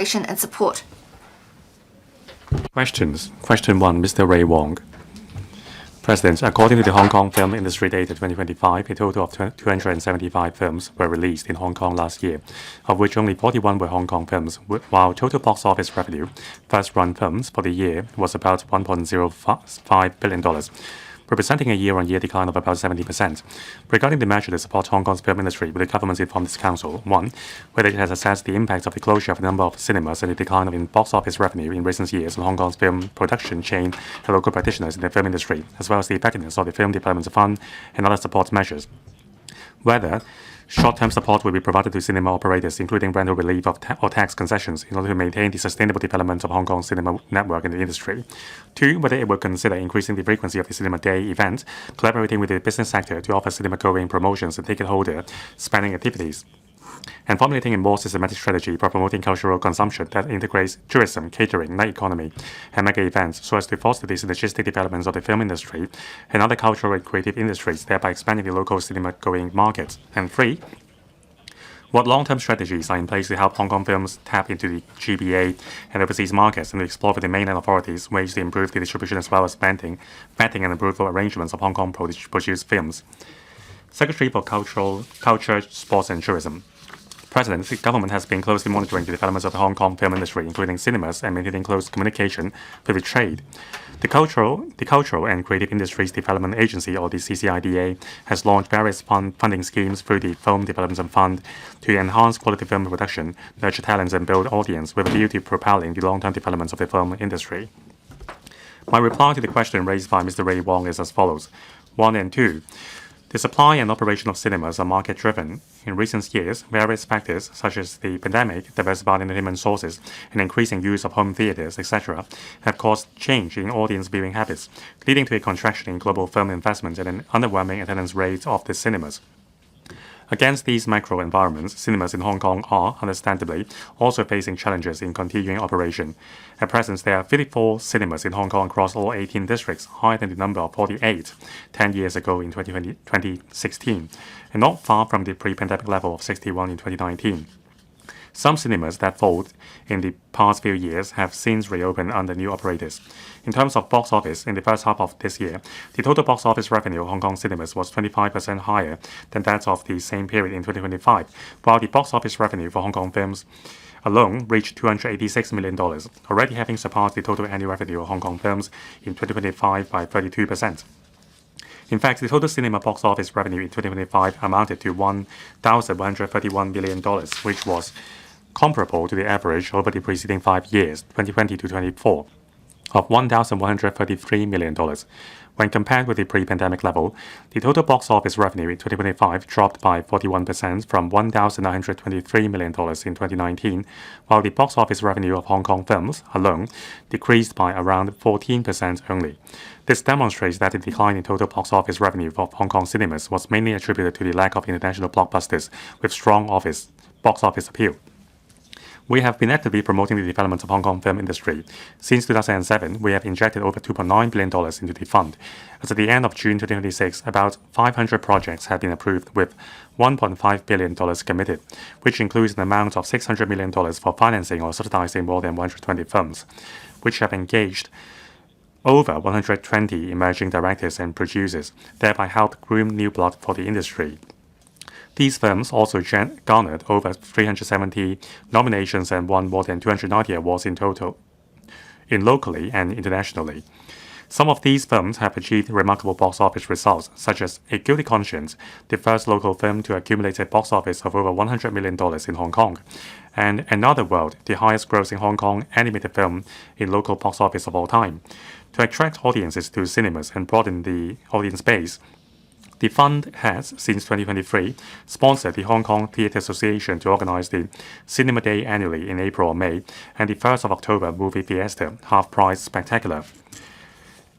and support. Questions. Question 1, Mr. Ray Wong. President, according to the Hong Kong film industry data 2025, a total of 275 films were released in Hong Kong last year, of which only 41 were Hong Kong films, while total box office revenue, first-run films for the year, was about $1.05 billion, representing a year-on-year decline of about 70%. Regarding the measure to support Hong Kong's film industry, will the government inform this council? 1. Whether it has assessed the impact of the closure of a number of cinemas and the decline of box office revenue in recent years on Hong Kong's film production chain and local practitioners in the film industry, as well as the effectiveness of the Film Development Fund and other support measures. Whether short-term support will be provided to cinema operators, including rental relief or tax concessions, in order to maintain the sustainable development of Hong Kong's cinema network in the industry. 2. Whether it will consider increasing the frequency of the Cinema Day event, collaborating with the business sector to offer cinema-going promotions and ticket holder spending activities, and formulating a more systematic strategy for promoting cultural consumption that integrates tourism, catering, night economy, and mega events so as to foster the synergistic developments of the film industry and other cultural and creative industries, thereby expanding the local cinema-going market. And 3. What long-term strategies are in place to help Hong Kong films tap into the GBA and overseas markets and to explore with the mainland authorities ways to improve the distribution as well as vetting and approval arrangements of Hong Kong-produced films? Secretary for Culture, Sports and Tourism. President, the government has been closely monitoring the developments of the Hong Kong film industry, including cinemas, and maintaining close communication with the trade. The Cultural and Creative Industries Development Agency, or the CCIDA, has launched various funding schemes through the Film Development Fund to enhance quality film production, nurture talents, and build audience with a view to propelling the long-term developments of the film industry. My reply to the question raised by Mr. Ray Wong is as follows. 1 and 2. The supply and operation of cinemas are market-driven. In recent years, various factors such as the pandemic, diversified entertainment sources, and increasing use of home theaters, etc., have caused change in audience viewing habits, leading to a contraction in global film investment and an underwhelming attendance rate of the cinemas. Against these macro environments, cinemas in Hong Kong are, understandably, also facing challenges in continuing operation. At present, there are 54 cinemas in Hong Kong across all 18 districts, higher than the number of 48 10 years ago in 2016, and not far from the pre-pandemic level of 61 in 2019. Some cinemas that folded in the past few years have since reopened under new operators. In terms of box office, in the first half of this year, the total box office revenue of Hong Kong cinemas was 25% higher than that of the same period in 2025, while the box office revenue for Hong Kong films alone reached $286 million, already having surpassed the total annual revenue of Hong Kong films in 2025 by 32%. In fact, the total cinema box office revenue in 2025 amounted to $1,131 million, which was comparable to the average over the preceding 5 years, 2020 to 2024, of $1,133 million. When compared with the pre-pandemic level, the total box office revenue in 2025 dropped by 41% from $1,923 million in 2019, while the box office revenue of Hong Kong films alone decreased by around 14% only. This demonstrates that the decline in total box office revenue of Hong Kong cinemas was mainly attributed to the lack of international blockbusters with strong box office appeal. We have been actively promoting the development of Hong Kong film industry. Since 2007, we have injected over $2.9 billion into the fund. As at the end of June 2026, about 500 projects have been approved with $1.5 billion committed, which includes an amount of $600 million for financing or subsidizing more than 120 films, which have engaged over 120 emerging directors and producers, thereby helped groom new blood for the industry. These films also garnered over 370 nominations and won more than 290 awards in total, locally and internationally. Some of these films have achieved remarkable box office results, such as A Guilty Conscience, the first local film to accumulate a box office of over $100 million in Hong Kong, and Another World, the highest-grossing Hong Kong animated film in local box office of all time. To attract audiences to cinemas and broaden the audience base, the fund has, since 2023, sponsored the Hong Kong Theatre Association to organize the Cinema Day annually in April or May, and the 1st of October Movie Fiesta half-price spectacular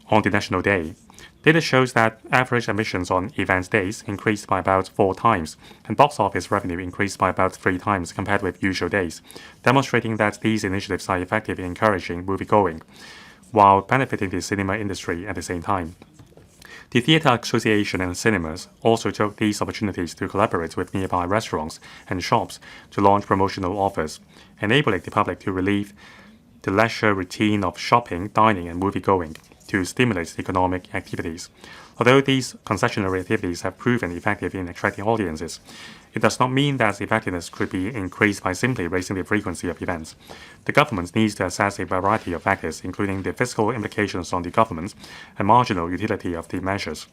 on the National Day. Data shows that average admissions on event days increased by about 4 times, and box office revenue increased by about 3 times compared with usual days, demonstrating that these initiatives are effective in encouraging moviegoing, while benefiting the cinema industry at the same time. The Theatre Association and cinemas also took these opportunities to collaborate with nearby restaurants and shops to launch promotional offers, enabling the public to relieve the leisure routine of shopping, dining, and movie-going to stimulate economic activities. Although these concessionary activities have proven effective in attracting audiences, it does not mean that effectiveness could be increased by simply raising the frequency of events. The government needs to assess a variety of factors, including the fiscal implications on the government and marginal utility of the measures.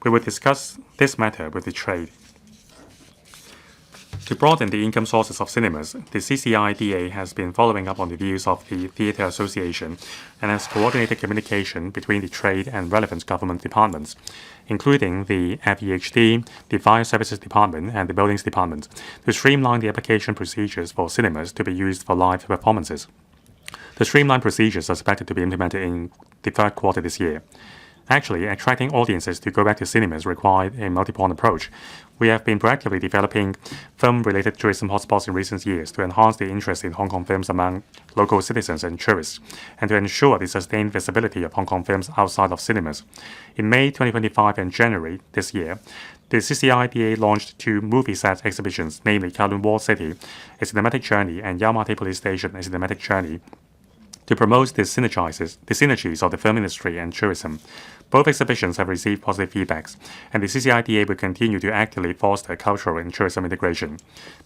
We will discuss this matter with the trade. To broaden the income sources of cinemas, the CCIDA has been following up on the views of the Theatre Association and has coordinated communication between the trade and relevant government departments, including the FEHD, the Fire Services Department, and the Buildings Department, to streamline the application procedures for cinemas to be used for live performances. The streamlined procedures are expected to be implemented in the third quarter this year. Actually, attracting audiences to go back to cinemas required a multi-pronged approach. We have been proactively developing film-related tourism hotspots in recent years to enhance the interest in Hong Kong films among local citizens and tourists, and to ensure the sustained visibility of Hong Kong films outside of cinemas. In May 2025 and January this year, the CCIDA launched 2 movie set exhibitions, namely Kowloon Walled City, A Cinematic Journey, and Yau Ma Tei Police Station, A Cinematic Journey, to promote the synergies of the film industry and tourism. Both exhibitions have received positive feedbacks, and the CCIDA will continue to actively foster cultural and tourism integration.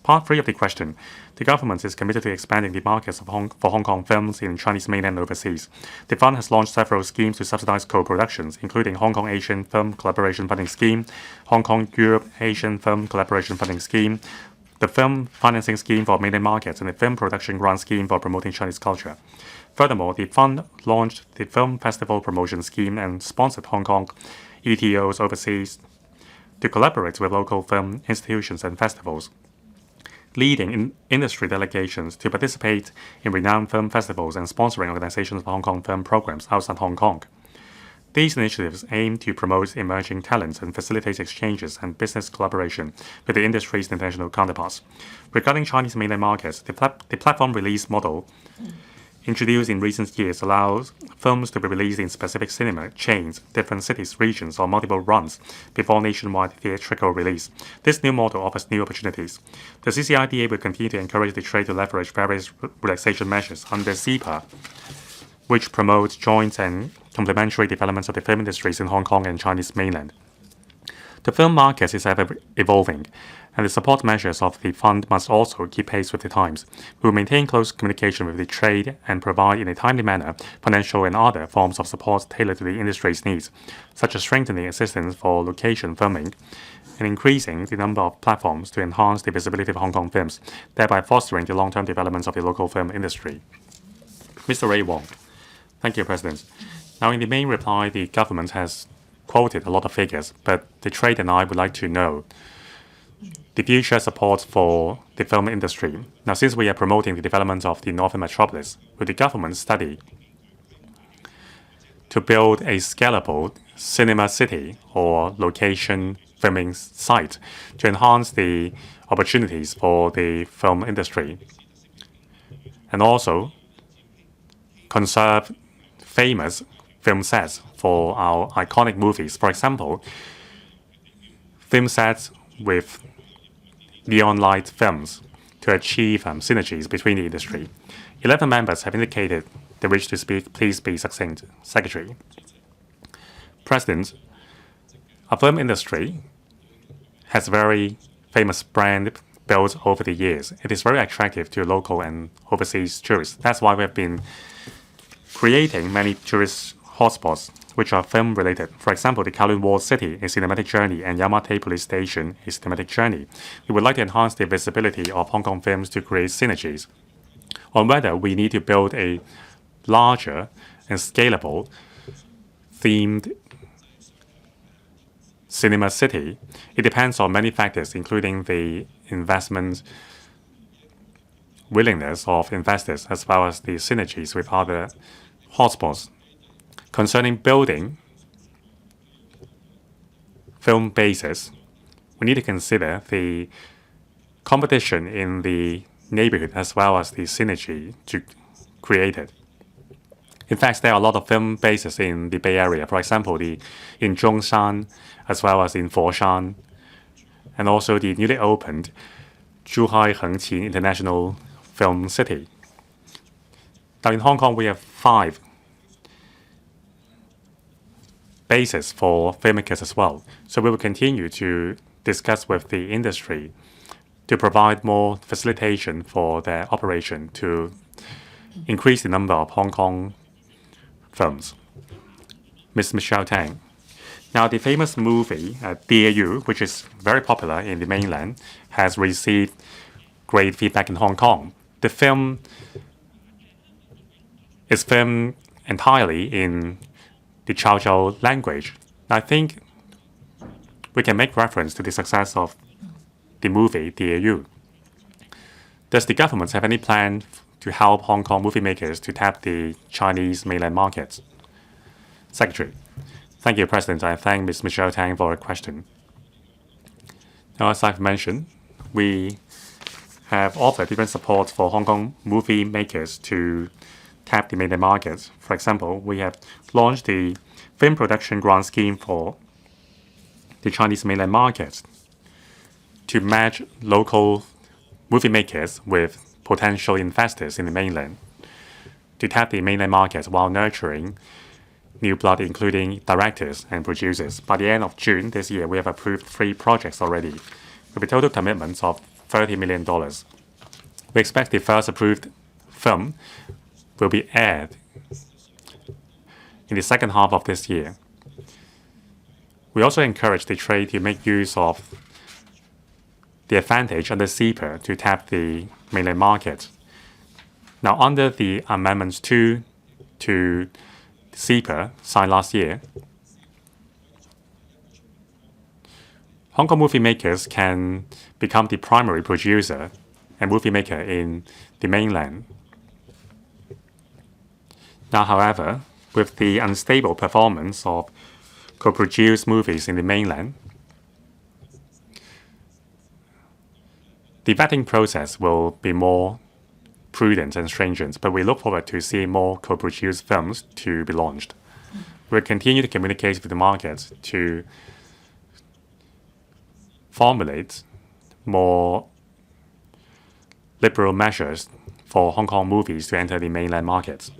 Part 3 of the question. The government is committed to expanding the markets for Hong Kong films in Chinese mainland and overseas. The fund has launched several schemes to subsidize co-productions, including Hong Kong Asian Film Collaboration Funding Scheme, Hong Kong Europe Asian Film Collaboration Funding Scheme, the Film Financing Scheme for mainland markets, and the Film Production Grant Scheme for promoting Chinese culture. Furthermore, the fund launched the Film Festival Promotion Scheme and sponsored Hong Kong ETOs overseas to collaborate with local film institutions and festivals, leading industry delegations to participate in renowned film festivals and sponsoring organizations for Hong Kong film programs outside Hong Kong. These initiatives aim to promote emerging talents and facilitate exchanges and business collaboration with the industry's international counterparts. Regarding Chinese mainland markets, the platform release model introduced in recent years allows films to be released in specific cinema chains, different cities, regions, or multiple runs before nationwide theatrical release. This new model offers new opportunities. The CCIDA will continue to encourage the trade to leverage various relaxation measures under CEPA, which promotes joint and complementary developments of the film industries in Hong Kong and Chinese mainland. The film market is ever evolving, and the support measures of the fund must also keep pace with the times. We will maintain close communication with the trade and provide in a timely manner financial and other forms of support tailored to the industry's needs, such as strengthening assistance for location filming and increasing the number of platforms to enhance the visibility of Hong Kong films, thereby fostering the long-term developments of the local film industry. Mr. Ray Wong. Thank you, President. Now, in the main reply, the government has quoted a lot of figures, but the trade and I would like to know the future support for the film industry. Now, since we are promoting the development of the Northern Metropolis, will the government study to build a scalable cinema city or location filming site to enhance the opportunities for the film industry, and also conserve famous film sets for our iconic movies? For example, film sets with neon light films to achieve synergies between the industry. 11 members have indicated they wish to speak. Please be succinct. Secretary. President, our film industry has a very famous brand built over the years. It is very attractive to local and overseas tourists. That's why we have been creating many tourist hotspots which are film-related. For example, the Kowloon Walled City, A Cinematic Journey, and Yau Ma Tei Police Station, A Cinematic Journey. We would like to enhance the visibility of Hong Kong films to create synergies. On whether we need to build a larger and scalable themed cinema city, it depends on many factors, including the investment willingness of investors, as well as the synergies with other hotspots. Concerning building film bases, we need to consider the competition in the neighborhood as well as the synergy to create it. In fact, there are a lot of film bases in the Bay Area. For example, in Zhongshan, as well as in Foshan, and also the newly opened Zhuhai Hengqin International Film City. Now, in Hong Kong, we have 5 bases for filmmakers as well. So we will continue to discuss with the industry to provide more facilitation for their operation to increase the number of Hong Kong films. Ms. Michelle Tang. Now, the famous movie, DAU, which is very popular in the mainland, has received great feedback in Hong Kong. The film is filmed entirely in the Chow Chow language. I think we can make reference to the success of the movie DAU. Does the government have any plan to help Hong Kong movie makers to tap the Chinese mainland markets? Secretary. Thank you, President. I thank Ms. Michelle Tang for her question. Now, as I've mentioned, we have offered different support for Hong Kong movie makers to tap the mainland markets. For example, we have launched the Film Production Grant Scheme for the Chinese mainland markets to match local movie makers with potential investors in the mainland to tap the mainland markets while nurturing new blood, including directors and producers. By the end of June this year, we have approved 3 projects already, with a total commitment of $30 million. We expect the first approved film will be aired in the second half of this year. We also encourage the trade to make use of the advantage under CEPA to tap the mainland market. Now, under the Amendments 2 to CEPA signed last year, Hong Kong movie makers can become the primary producer and movie maker in the mainland. Now, however, with the unstable performance of co-produced movies in the mainland, the vetting process will be more prudent and stringent, but we look forward to seeing more co-produced films to be launched. We'll continue to communicate with the market to formulate more liberal measures for Hong Kong movies to enter the mainland markets.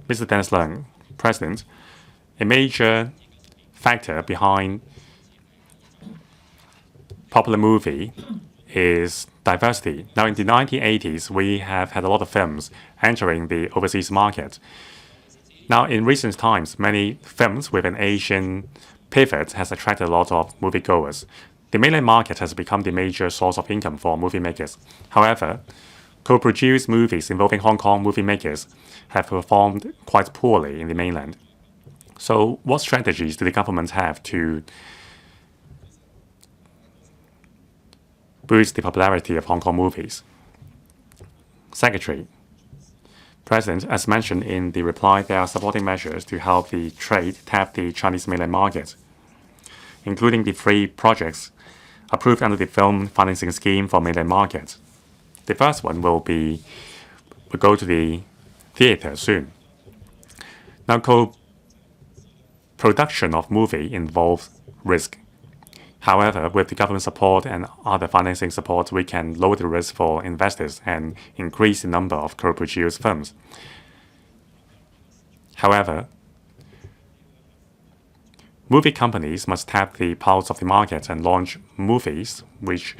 Mr. Dennis Leung, President, a major factor behind popular movie is diversity. Now, in the 1980s, we have had a lot of films entering the overseas market. Now, in recent times, many films with an Asian pivot has attracted a lot of moviegoers. The mainland market has become the major source of income for movie makers. However, co-produced movies involving Hong Kong movie makers have performed quite poorly in the mainland. So what strategies do the government have to boost the popularity of Hong Kong movies? Secretary. President, as mentioned in the reply, there are supporting measures to help the trade tap the Chinese mainland market, including the 3 projects approved under the Film Financing Scheme for mainland markets. The first one will go to the theater soon. Now, co-production of movie involves risk. However, with the government support and other financing support, we can lower the risk for investors and increase the number of co-produced films. However, movie companies must tap the pulse of the market and launch movies which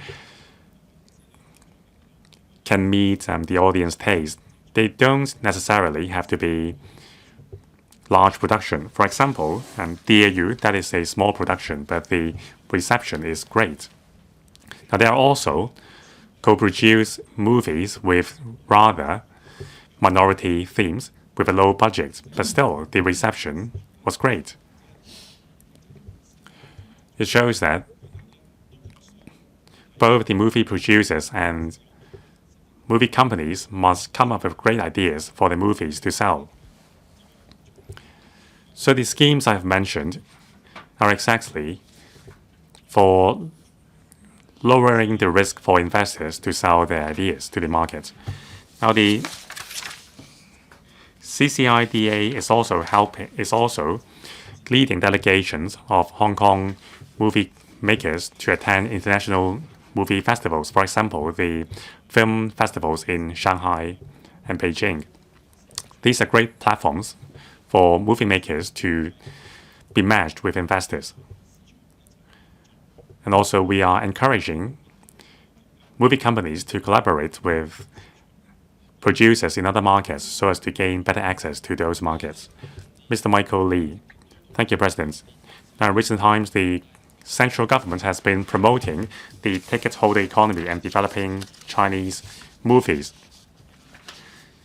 can meet the audience taste. They don't necessarily have to be large production. For example, DAU, that is a small production, but the reception is great. Now, there are also co-produced movies with rather minority themes with a low budget, but still the reception was great. It shows that both the movie producers and movie companies must come up with great ideas for the movies to sell. So the schemes I've mentioned are exactly for lowering the risk for investors to sell their ideas to the market. Now, the CCIDA is also leading delegations of Hong Kong movie makers to attend international movie festivals. For example, the film festivals in Shanghai and Beijing. These are great platforms for movie makers to be matched with investors. And also, we are encouraging movie companies to collaborate with producers in other markets so as to gain better access to those markets. Mr. Michael Lee. Thank you, President. Now, in recent times, the central government has been promoting the ticket holder economy and developing Chinese movies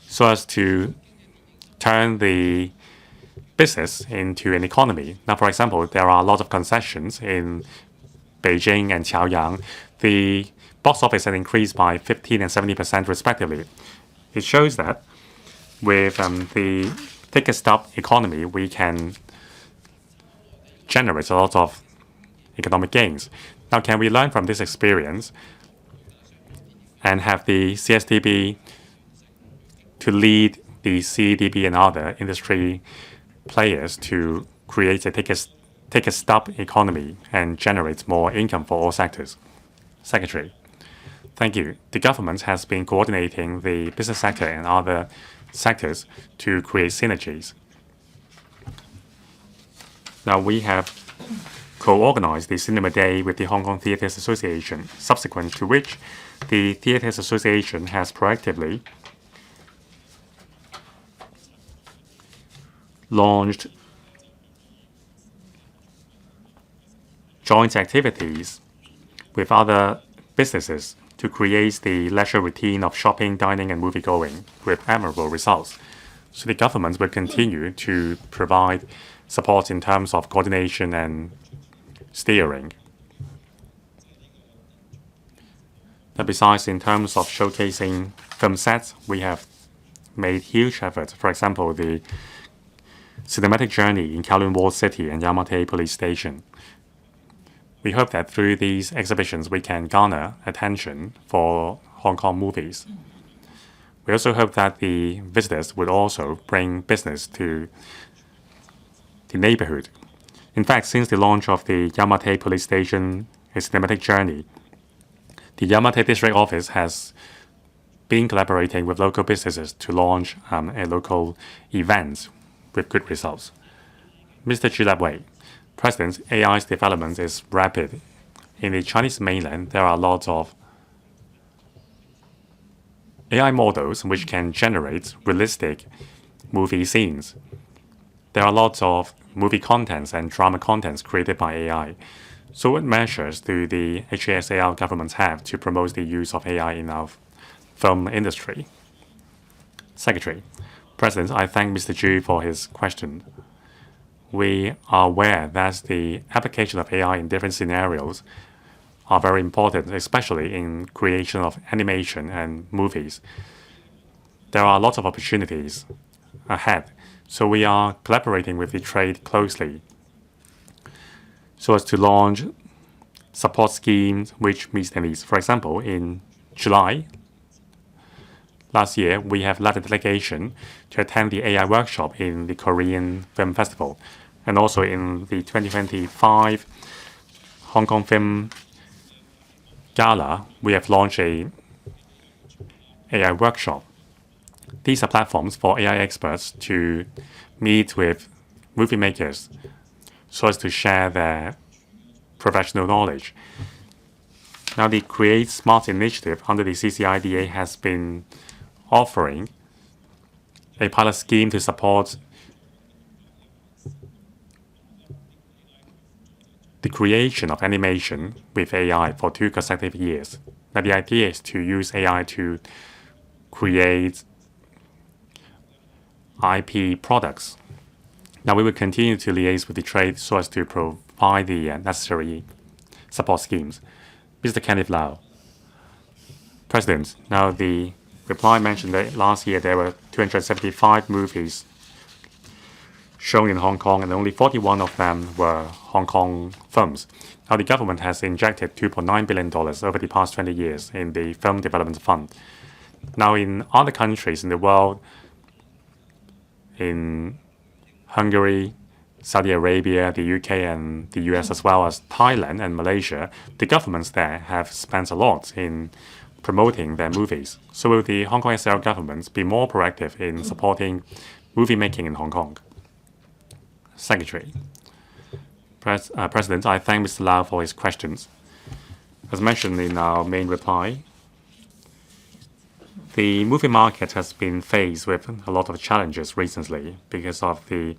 so as to turn the business into an economy. Now, for example, there are a lot of concessions in Beijing and Chaoyang. The box office has increased by 15% and 70% respectively. It shows that with the ticket stub economy, we can generate a lot of economic gains. Now, can we learn from this experience and have the CSTB to lead the CDB and other industry players to create a ticket stub economy and generate more income for all sectors? Secretary. Thank you. The government has been coordinating the business sector and other sectors to create synergies. Now, we have co-organized the Cinema Day with the Hong Kong Theatres Association, subsequent to which the Theatres Association has proactively launched joint activities with other businesses to create the leisure routine of shopping, dining, and movie-going with admirable results. So the government will continue to provide support in terms of coordination and steering. But besides, in terms of showcasing film sets, we have made huge efforts. For example, the cinematic journey in Kowloon Walled City and Yau Ma Tei Police Station. We hope that through these exhibitions, we can garner attention for Hong Kong movies. We also hope that the visitors would also bring business to the neighborhood. In fact, since the launch of the Yau Ma Tei Police Station, a cinematic journey, the Yau Ma Tei District Office has been collaborating with local businesses to launch a local event with good results. Mr. Chu Lap-Wei, President, AI's development is rapid. In the Chinese mainland, there are lots of AI models which can generate realistic movie scenes. There are lots of movie contents and drama contents created by AI. So what measures do the HKSAR governments have to promote the use of AI in our film industry? Secretary. President, I thank Mr. Zhu for his question. We are aware that the application of AI in different scenarios are very important, especially in creation of animation and movies. There are lots of opportunities ahead, so we are collaborating with the trade closely so as to launch support schemes which meet their needs. For example, in July last year, we have led a delegation to attend the AI workshop in the Korean Film Festival. And also in the 2025 Hong Kong Film Gala, we have launched a AI workshop. These are platforms for AI experts to meet with movie makers so as to share their professional knowledge. Now, the Create Smart initiative under the CCIDA has been offering a pilot scheme to support the creation of animation with AI for 2 consecutive years. Now, the idea is to use AI to create IP products. Now, we will continue to liaise with the trade so as to provide the necessary support schemes. Mr. Kenneth Lau. President, now the reply mentioned that last year there were 275 movies shown in Hong Kong, and only 41 of them were Hong Kong films. Now, the government has injected $2.9 billion over the past 20 years in the Film Development Fund. Now, in other countries in the world, in Hungary, Saudi Arabia, the UK, and the US, as well as Thailand and Malaysia, the governments there have spent a lot in promoting their movies. So will the Hong Kong SAR government be more proactive in supporting movie making in Hong Kong? Secretary. President, I thank Mr. Lau for his questions. As mentioned in our main reply, the movie market has been faced with a lot of challenges recently because of the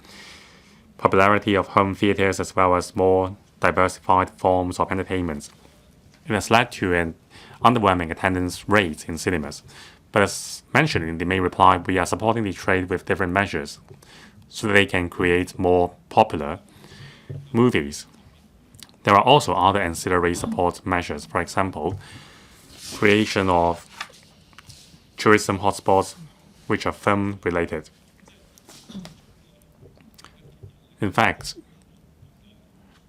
popularity of home theaters as well as more diversified forms of entertainment. It has led to an underwhelming attendance rate in cinemas. But as mentioned in the main reply, we are supporting the trade with different measures so that they can create more popular movies. There are also other ancillary support measures, for example, creation of tourism hotspots which are film related. In fact,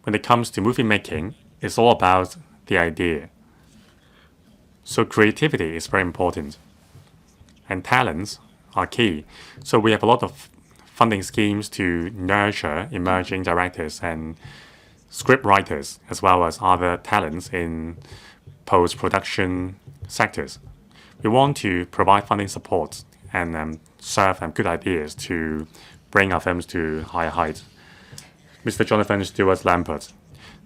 when it comes to movie making, it's all about the idea. So creativity is very important, and talents are key. So we have a lot of funding schemes to nurture emerging directors and script writers, as well as other talents in post-production sectors. We want to provide funding support and serve good ideas to bring our films to higher heights. Mr. Jonathan Stewart Lampert.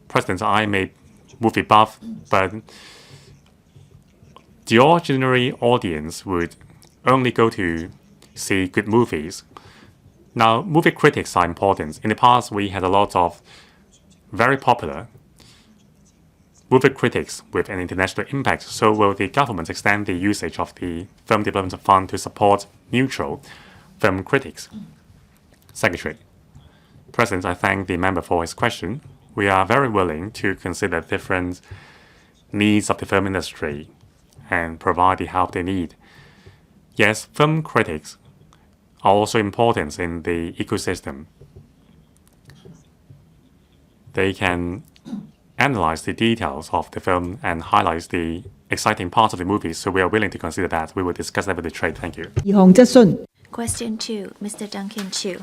President, I'm a movie buff, but the ordinary audience would only go to see good movies. Now, movie critics are important. In the past, we had a lot of very popular movie critics with an international impact. So will the government extend the usage of the Film Development Fund to support neutral film critics? Secretary. President, I thank the member for his question. We are very willing to consider different needs of the film industry and provide the help they need. Yes, film critics are also important in the ecosystem. They can analyze the details of the film and highlight the exciting parts of the movie, so we are willing to consider that. We will discuss that with the trade. Thank you. Question 2, Mr. Duncan Chu.